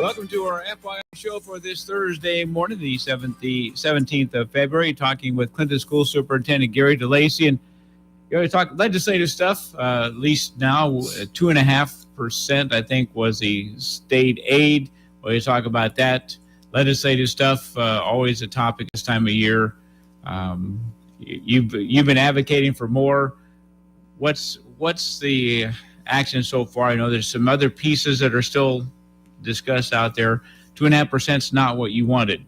Welcome to our FYI show for this Thursday morning, the 17th of February, talking with Clinton School Superintendent Gary DeLacy. And you're going to talk legislative stuff, at least now 2.5%, I think, was the state aid. We're going to talk about that. Legislative stuff, always a topic this time of year. You've been advocating for more. What's the action so far? I know there's some other pieces that are still discussed out there. 2.5% is not what you wanted.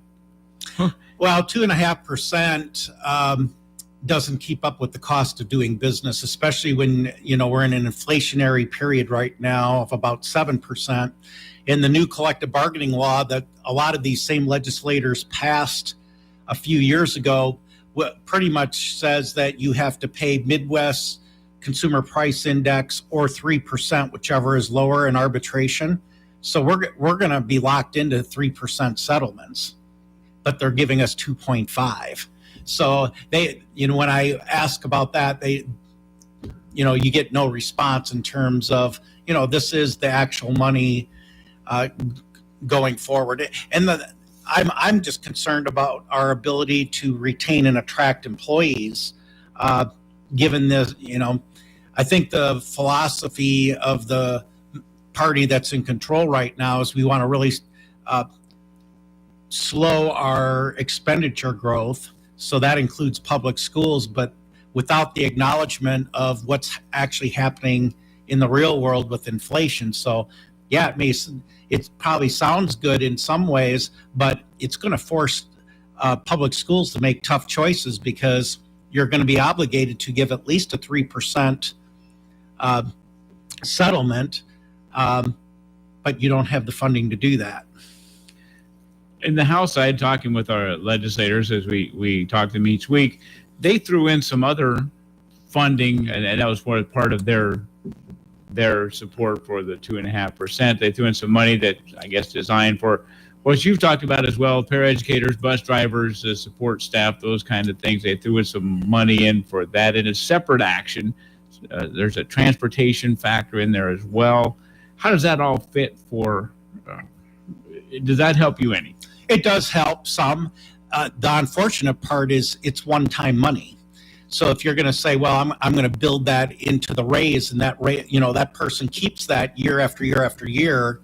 Well, 2.5% doesn't keep up with the cost of doing business, especially when we're in an inflationary period right now of about 7%. In the new collective bargaining law that a lot of these same legislators passed a few years ago, what pretty much says that you have to pay Midwest Consumer Price Index or 3%, whichever is lower, in arbitration. So we're going to be locked into 3% settlements, but they're giving us 2.5. So they, when I ask about that, you get no response in terms of, this is the actual money going forward. And I'm just concerned about our ability to retain and attract employees, given this, I think the philosophy of the party that's in control right now is we want to really slow our expenditure growth. So that includes public schools, but without the acknowledgement of what's actually happening in the real world with inflation. So yeah, it probably sounds good in some ways, but it's going to force public schools to make tough choices because you're going to be obligated to give at least a 3% settlement, but you don't have the funding to do that. In the House side, talking with our legislators as we talk to them each week, they threw in some other funding, and that was part of their support for the 2.5%. They threw in some money that I guess designed for what you've talked about as well: paraeducators, bus drivers, support staff, those kinds of things. They threw in some money in for that in a separate action. There's a transportation factor in there as well. How does that all fit for? Does that help you any? It does help some. The unfortunate part is it's one-time money. So if you're going to say, well, I'm going to build that into the raise, and that that person keeps that year after year after year,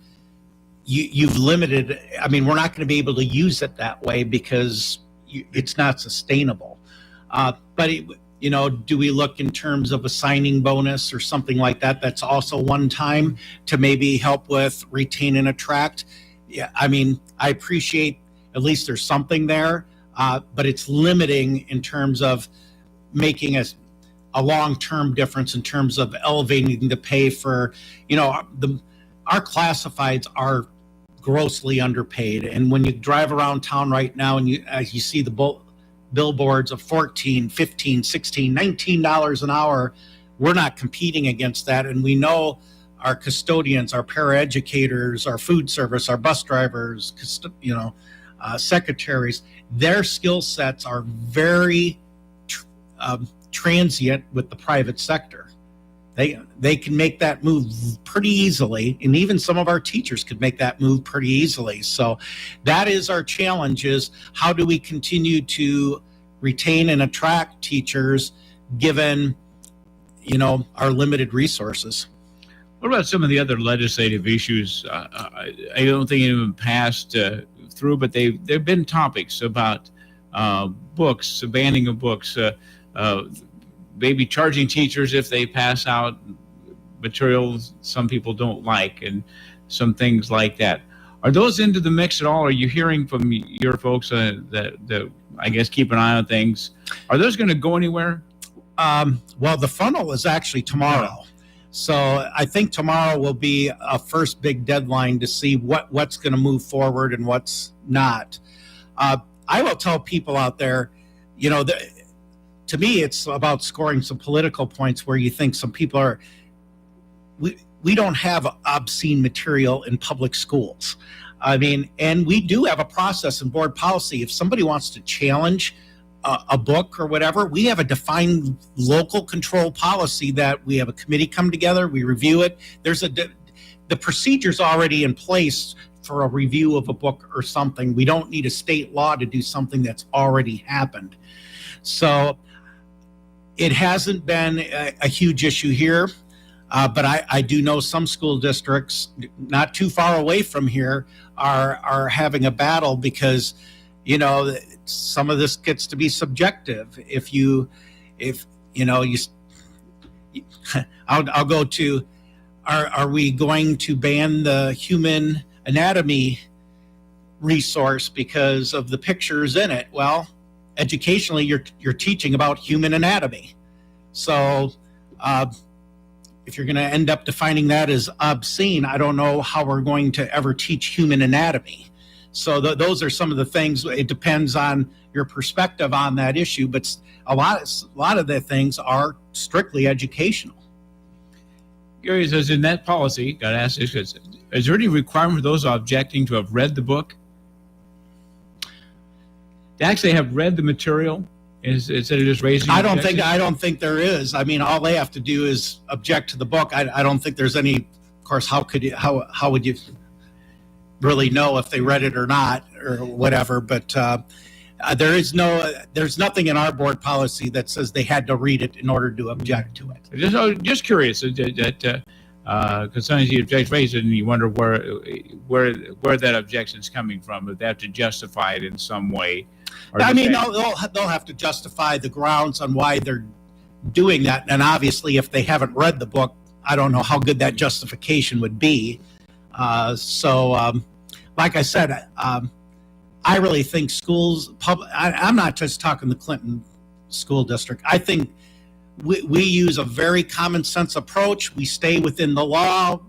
you've limited. I mean, we're not going to be able to use it that way because it's not sustainable. But do we look in terms of a signing bonus or something like that? That's also one time to maybe help with retain and attract. Yeah, I mean, I appreciate at least there's something there, but it's limiting in terms of making a long-term difference in terms of elevating the pay for, our classifieds are grossly underpaid. And when you drive around town right now and you see the billboards of $14, $15, $16, $19 an hour, we're not competing against that. And we know our custodians, our paraeducators, our food service, our bus drivers, secretaries, their skill sets are very transient with the private sector. They can make that move pretty easily, and even some of our teachers could make that move pretty easily. So that is our challenge: is how do we continue to retain and attract teachers given our limited resources? What about some of the other legislative issues? I don't think any of them passed through, but they've been topics about books, banning of books, maybe charging teachers if they pass out materials some people don't like, and some things like that. Are those into the mix at all? Are you hearing from your folks that I guess keep an eye on things? Are those going to go anywhere? Well, the funnel is actually tomorrow. So I think tomorrow will be a first big deadline to see what's going to move forward and what's not. I will tell people out there, to me, it's about scoring some political points where you think some people are, we don't have obscene material in public schools. I mean, and we do have a process in board policy. If somebody wants to challenge a book or whatever, we have a defined local control policy that we have a committee come together, we review it. There's the procedure's already in place for a review of a book or something. We don't need a state law to do something that's already happened. So it hasn't been a huge issue here, but I do know some school districts not too far away from here are having a battle because, you know, some of this gets to be subjective. I'll go to, are we going to ban the human anatomy resource because of the pictures in it? Well, educationally, you're teaching about human anatomy. So if you're going to end up defining that as obscene, I don't know how we're going to ever teach human anatomy. So those are some of the things. It depends on your perspective on that issue, but a lot of the things are strictly educational. Gary says in that policy, got to ask this, is there any requirement for those objecting to have read the book? To actually have read the material instead of just raising I don't think there is. I mean, all they have to do is object to the book. I don't think there's any, of course, how would you really know if they read it or not or whatever, but there's nothing in our board policy that says they had to read it in order to object to it. Just curious that because sometimes you object raised and you wonder where that objection's coming from, if they have to justify it in some way. I mean, they'll have to justify the grounds on why they're doing that, and obviously if they haven't read the book, I don't know how good that justification would be. Like I said, I really think schools, I'm not just talking the Clinton School District. I think we use a very common sense approach. We stay within the law.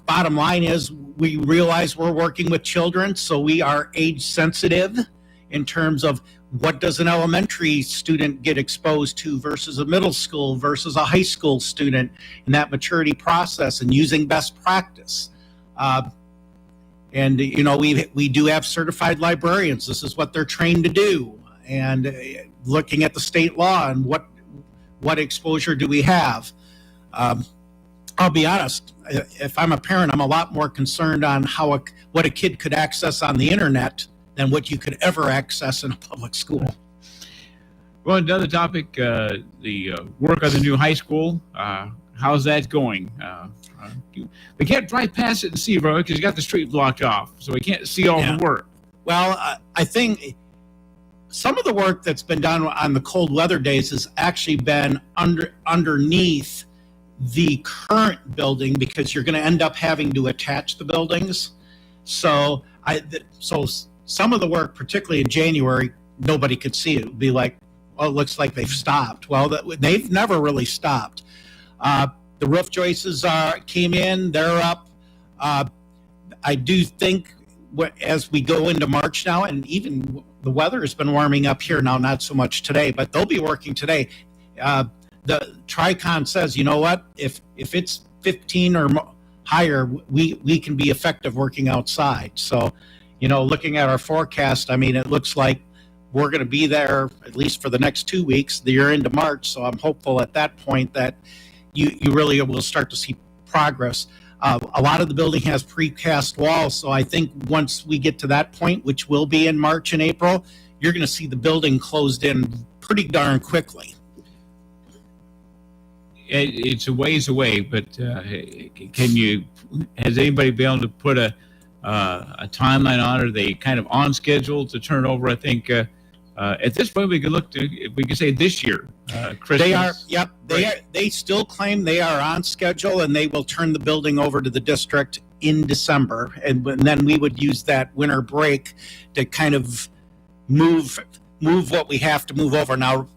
Bottom line is we realize we're working with children, so we are age sensitive in terms of what does an elementary student get exposed to versus a middle school versus a high school student in that maturity process, and using best practice. And we do have certified librarians. This is what they're trained to do. And looking at the state law and what exposure do we have. I'll be honest, if I'm a parent, I'm a lot more concerned on what a kid could access on the internet than what you could ever access in a public school. Well, another topic, the work on the new high school. How's that going? We can't drive past it and see, bro, because you got the street blocked off, so we can't see all the work. Well, I think some of the work that's been done on the cold weather days has actually been underneath the current building, because you're going to end up having to attach the buildings. So some of the work, particularly in January, nobody could see it. It would be like, well, it looks like they've stopped. Well, they've never really stopped. The roof joists came in, they're up. I do think as we go into March now, and even the weather has been warming up here now, not so much today, but they'll be working today. The Tricon says, you know what, if it's 15 or higher, we can be effective working outside. So, looking at our forecast, I mean, it looks like we're going to be there at least for the next 2 weeks. You're into March, so I'm hopeful at that point that you really will start to see progress. A lot of the building has precast walls, so I think once we get to that point, which will be in March and April, you're going to see the building closed in pretty darn quickly. It's a ways away, but has anybody been able to put a timeline on it? Are they kind of on schedule to turn over? I think at this point we can say this year. Christmas. They are. Yep. They still claim they are on schedule, and they will turn the building over to the district in December, and then we would use that winter break to kind of move what we have to move over. Now,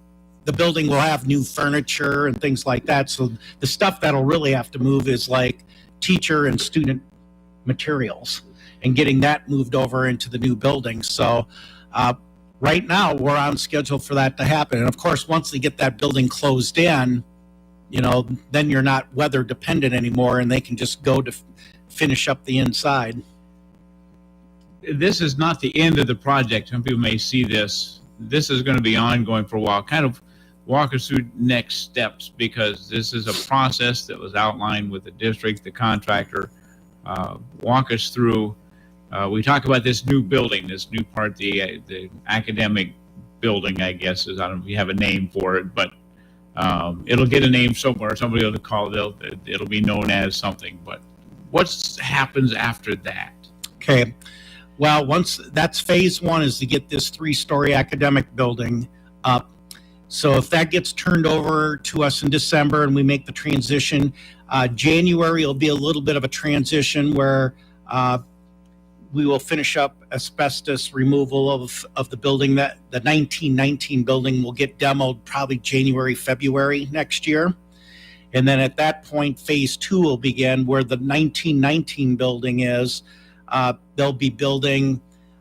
the building will have new furniture and things like that. So the stuff that'll really have to move is like teacher and student materials and getting that moved over into the new building. So right now we're on schedule for that to happen. And of course, once they get that building closed in, then you're not weather dependent anymore, and they can just go to finish up the inside. This is not the end of the project. Some people may see this. This is going to be ongoing for a while. Kind of walk us through next steps, because this is a process that was outlined with the district, the contractor, walk us through. We talk about this new building, this new part, the academic building, I guess, is, I don't know if you have a name for it, but it'll get a name somewhere. Somebody will call it. It'll be known as something. But what happens after that? Okay. Well, once that's phase one, is to get this 3-story academic building up. So if that gets turned over to us in December and we make the transition, January will be a little bit of a transition where we will finish up asbestos removal of the building. That the 1919 building will get demoed probably January, February next year. And then at that point, phase two will begin, where the 1919 building is. They'll be building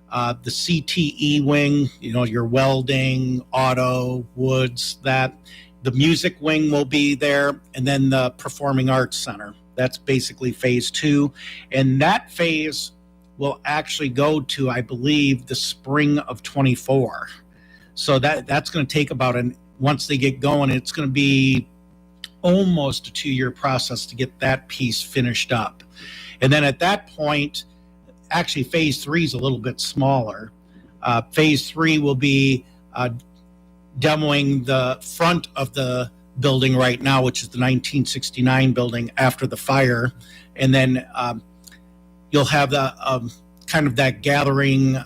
the CTE wing, your welding, auto, woods, that. The music wing will be there, and then the Performing Arts Center. That's basically phase two. And that phase will actually go to, I believe, the spring of 24. So that's going to take once they get going, it's going to be almost a 2-year process to get that piece finished up. And then at that point, actually phase three is a little bit smaller. Phase three will be demoing the front of the building right now, which is the 1969 building after the fire. And then you'll have the kind of that gathering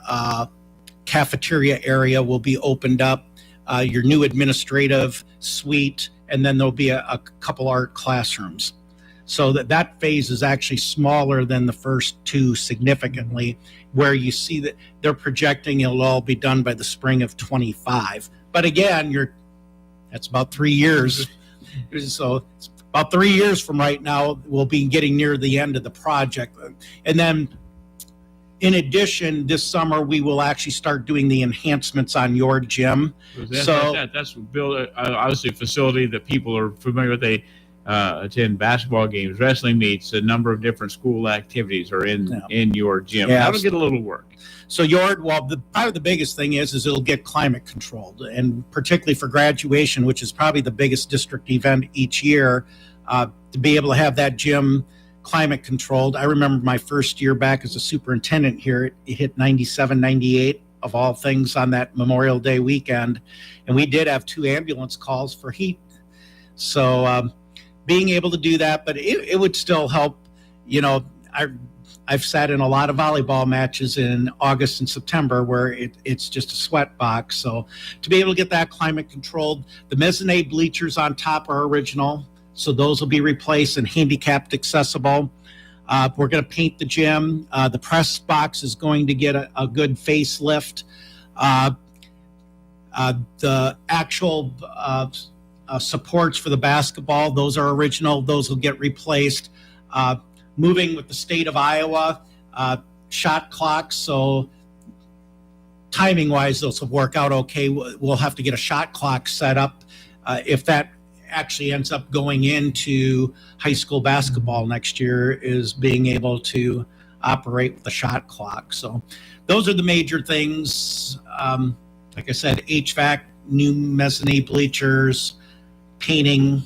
cafeteria area will be opened up, your new administrative suite, and then there'll be a couple art classrooms. So that phase is actually smaller than the first two significantly, where you see that they're projecting it'll all be done by the spring of 25. But again, that's about 3 years. So it's about 3 years from right now, we'll be getting near the end of the project. And then in addition, this summer, we will actually start doing the enhancements on your gym. That's obviously a facility that people are familiar with. They attend basketball games, wrestling meets, a number of different school activities are in your gym. Yeah, that'll get a little work. So probably the biggest thing is it'll get climate controlled, and particularly for graduation, which is probably the biggest district event each year, to be able to have that gym climate controlled. I remember my first year back as a superintendent here, it hit 97, 98 of all things on that Memorial Day weekend. And we did have 2 ambulance calls for heat. So being able to do that, but it would still help. I've sat in a lot of volleyball matches in August and September where it's just a sweat box. So to be able to get that climate controlled, the mezzanine bleachers on top are original. So those will be replaced and handicapped accessible. We're going to paint the gym. The press box is going to get a good facelift. The actual supports for the basketball, those are original. Those will get replaced. Moving with the state of Iowa, shot clocks. So timing wise, those will work out okay. We'll have to get a shot clock set up if that actually ends up going into high school basketball next year, is being able to operate with the shot clock. So those are the major things. Like I said, HVAC, new mezzanine bleachers, painting,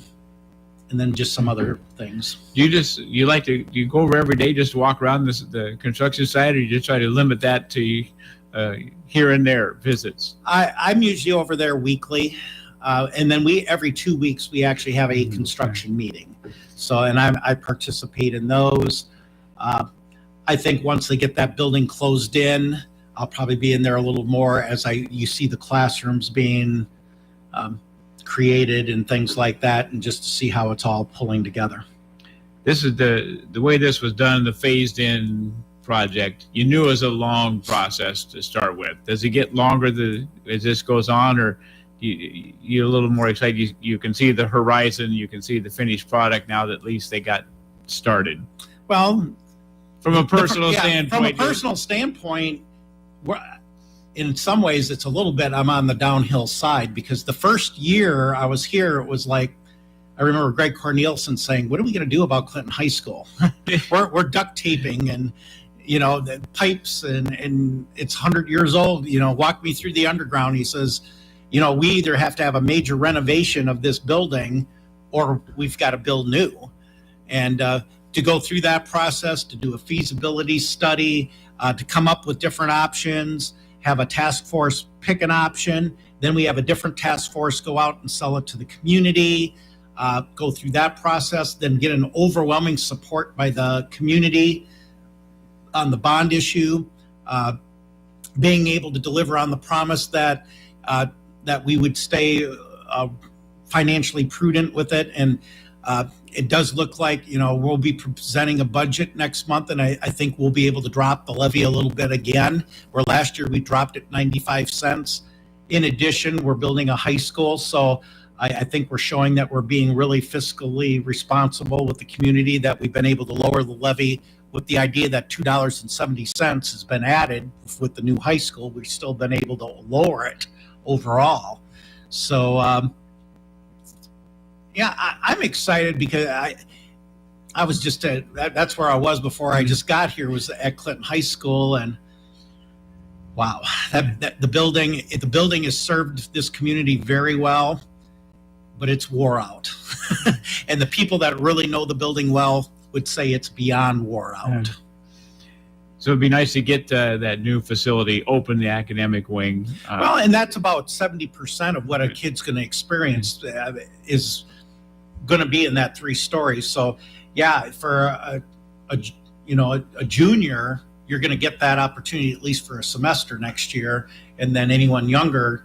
and then just some other things. Do you go over every day just to walk around the construction site, or you just try to limit that to here and there visits? I'm usually over there weekly. And then every 2 weeks, we actually have a construction meeting. So, and I participate in those. I think once they get that building closed in, I'll probably be in there a little more as you see the classrooms being created and things like that, and just to see how it's all pulling together. This is the way this was done, the phased in project. You knew it was a long process to start with. Does it get longer as this goes on, or you're a little more excited? You can see the horizon, you can see the finished product now that at least they got started. Well, from a personal standpoint, in some ways it's a little bit, I'm on the downhill side, because the first year I was here, it was like, I remember Greg Cornelison saying, what are we going to do about Clinton High School? we're duct taping and the pipes and it's 100 years old, walk me through the underground. He says, we either have to have a major renovation of this building or we've got to build new. And to go through that process, to do a feasibility study, to come up with different options, have a task force pick an option. Then we have a different task force go out and sell it to the community, go through that process, then get an overwhelming support by the community on the bond issue, being able to deliver on the promise that we would stay financially prudent with it. And it does look like, we'll be presenting a budget next month, and I think we'll be able to drop the levy a little bit again, where last year we dropped it 95 cents. In addition, we're building a high school, so I think we're showing that we're being really fiscally responsible with the community, that we've been able to lower the levy with the idea that $2.70 has been added with the new high school. We've still been able to lower it overall. So, I'm excited because I was just that's where I was before I just got here, was at Clinton High School, and wow, that the building has served this community very well, but it's wore out. And the people that really know the building well would say it's beyond wore out. So it'd be nice to get that new facility open, the academic wing. Well, and that's about 70% of what a kid's going to experience is going to be in that 3 stories. So yeah, for a junior, you're going to get that opportunity at least for a semester next year. And then anyone younger,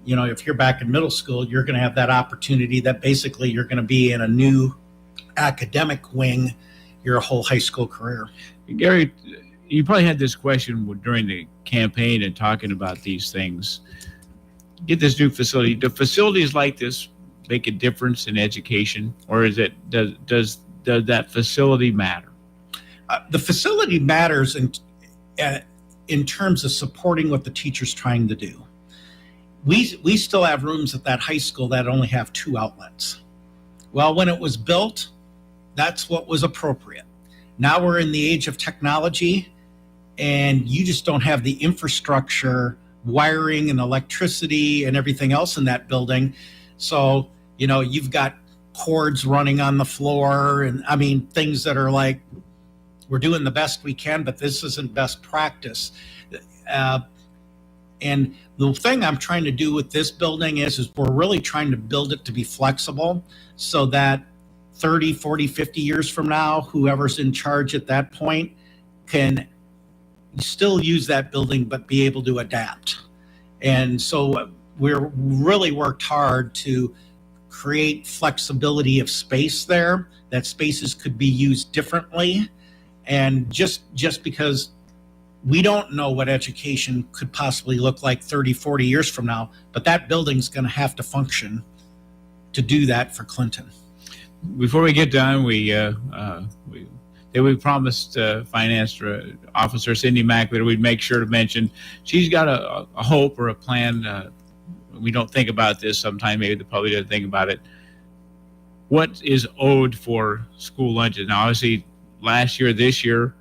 if you're back in middle school, you're going to have that opportunity that basically you're going to be in a new academic wing your whole high school career. Gary, you probably had this question during the campaign and talking about these things. Get this new facility. Do facilities like this make a difference in education, or does that facility matter? The facility matters in terms of supporting what the teacher's trying to do. We still have rooms at that high school that only have 2 outlets. Well, when it was built, that's what was appropriate. Now we're in the age of technology, and you just don't have the infrastructure, wiring and electricity and everything else in that building. So, you've got cords running on the floor, and things that are like, we're doing the best we can, but this isn't best practice. And the thing I'm trying to do with this building is we're really trying to build it to be flexible, so that 30, 40, 50 years from now, whoever's in charge at that point can still use that building, but be able to adapt. And so we're really worked hard to create flexibility of space there, that spaces could be used differently. And just because we don't know what education could possibly look like 30, 40 years from now, but that building's going to have to function to do that for Clinton. Before we get done, we promised Finance Officer Cindy Mackler we'd make sure to mention she's got a hope or a plan. We don't think about this sometimes. Maybe the public doesn't think about it. What is owed for school lunches? Now, obviously, last year, this year,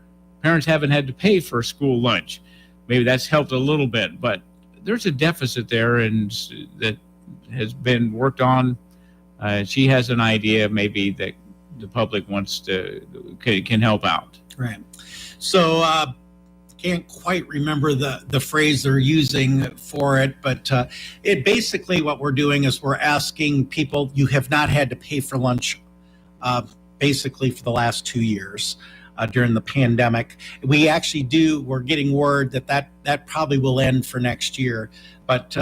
parents haven't had to pay for school lunch. Maybe that's helped a little bit, but there's a deficit there, and that has been worked on. She has an idea maybe that the public can help out. Right. So can't quite remember the phrase they're using for it, but it basically what we're doing is we're asking people, you have not had to pay for lunch basically for the last 2 years. During the pandemic, we're getting word that probably will end for next year. But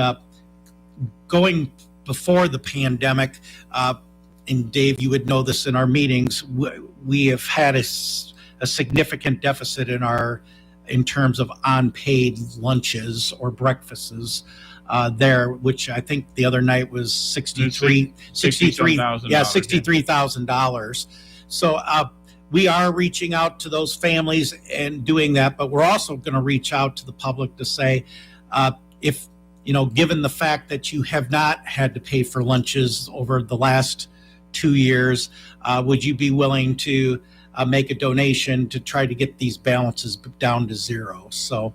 going before the pandemic, and Dave, you would know this in our meetings, we have had a significant deficit in terms of unpaid lunches or breakfasts there, which I think the other night was $63,000. So we are reaching out to those families and doing that, but we're also going to reach out to the public to say, if, given the fact that you have not had to pay for lunches over the last 2 years, would you be willing to make a donation to try to get these balances down to zero? So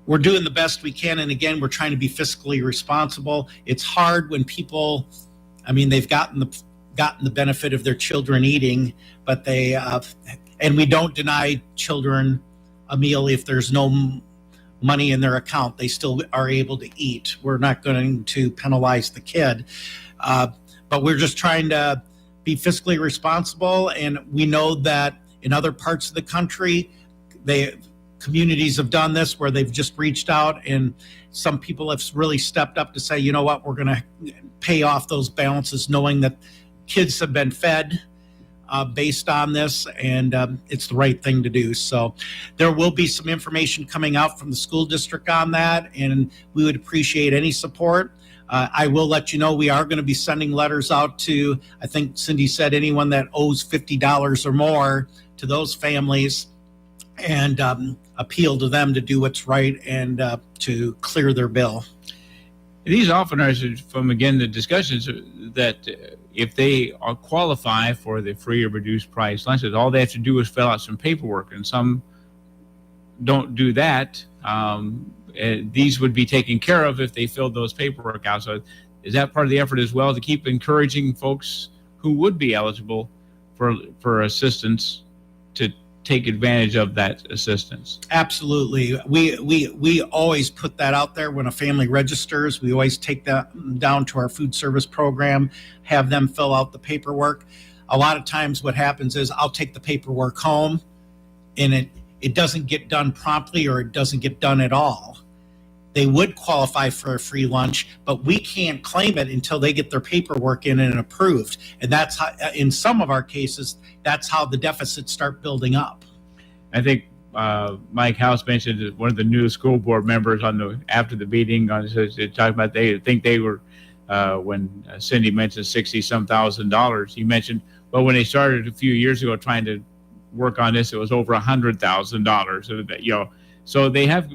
we're doing the best we can. And again, we're trying to be fiscally responsible. It's hard when people, they've gotten gotten the benefit of their children eating, but and we don't deny children a meal if there's no money in their account. They still are able to eat. We're not going to penalize the kid, but we're just trying to be fiscally responsible. And we know that in other parts of the country, communities have done this where they've just reached out, and some people have really stepped up to say, you know what, we're going to pay off those balances knowing that kids have been fed based on this, and it's the right thing to do. So there will be some information coming out from the school district on that, and we would appreciate any support. I will let you know we are going to be sending letters out to, I think Cindy said, anyone that owes $50 or more to those families, and appeal to them to do what's right and to clear their bill. These often are from, again, the discussions that if they qualify for the free or reduced price lunches, all they have to do is fill out some paperwork, and some don't do that. These would be taken care of if they filled those paperwork out. So is that part of the effort as well, to keep encouraging folks who would be eligible for assistance to take advantage of that assistance? Absolutely. We always put that out there when a family registers. We always take that down to our food service program, have them fill out the paperwork. A lot of times what happens is I'll take the paperwork home, and it doesn't get done promptly, or it doesn't get done at all. They would qualify for a free lunch, but we can't claim it until they get their paperwork in and approved. And that's how, in some of our cases, that's how the deficits start building up. I think Mike House mentioned that one of the new school board members after the meeting talking about they think they were when Cindy mentioned $60,000. He mentioned, well, when they started a few years ago trying to work on this, it was over $100,000. So they have.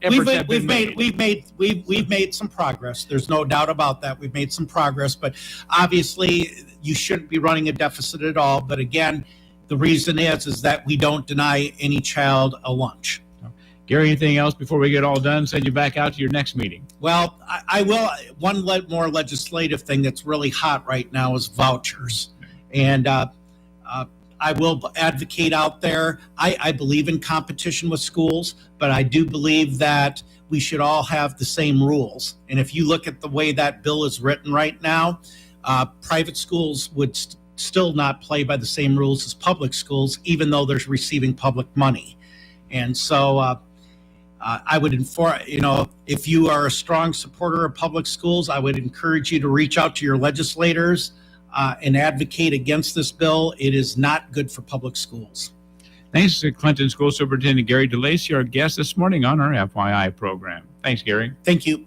We've made some progress. There's no doubt about that. We've made some progress, but obviously you shouldn't be running a deficit at all. But again, the reason is that we don't deny any child a lunch. Gary, anything else before we get all done? Send you back out to your next meeting. Well, I will. One more legislative thing that's really hot right now is vouchers, and I will advocate out there. I believe in competition with schools, but I do believe that we should all have the same rules. And if you look at the way that bill is written right now, private schools would still not play by the same rules as public schools, even though they're receiving public money. And so I would inform, if you are a strong supporter of public schools, I would encourage you to reach out to your legislators and advocate against this bill. It is not good for public schools. Thanks to Clinton School Superintendent Gary DeLacy, our guest this morning on our FYI program. Thanks, Gary. Thank you.